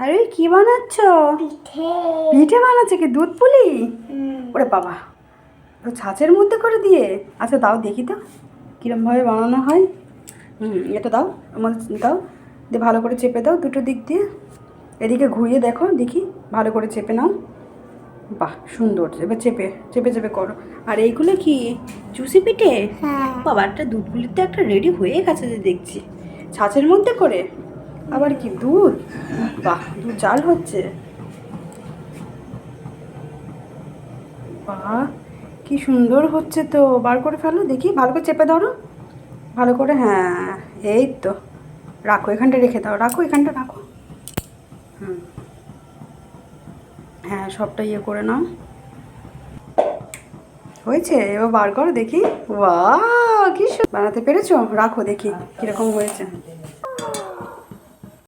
আরে কি বানাচ্ছ? পিঠে। পিঠে বানাচ্ছে কি, দুধ পুলি? ওরে বাবা, তো ছাঁচের মধ্যে করে দিয়ে। আচ্ছা দাও দেখি তো কীরমভাবে বানানো হয়। এটা দাও, আমার দাও, দিয়ে ভালো করে চেপে দাও দুটো দিক দিয়ে। এদিকে ঘুরিয়ে দেখো দেখি, ভালো করে চেপে নাও। বাহ সুন্দর, এবার চেপে চেপে চেপে করো। আর এইগুলো কি চুষি পিঠে? হ্যাঁ। বাবা, একটা দুধ পুলির তো একটা রেডি হয়ে গেছে যে দেখছি, ছাঁচের মধ্যে করে। আবার কি দুধ? বাহ, দুধ জাল হচ্ছে। বাহ, কি সুন্দর হচ্ছে তো। বার করে ফেলো দেখি, ভালো করে চেপে ধরো ভালো করে। হ্যাঁ, এই তো। রাখো এখানটা, রেখে দাও, রাখো এখানটা রাখো। হুম, হ্যাঁ সবটা ইয়ে করে নাও। হয়েছে, এবার বার করো দেখি। বাহ, কি বানাতে পেরেছো? রাখো দেখি কীরকম হয়েছে।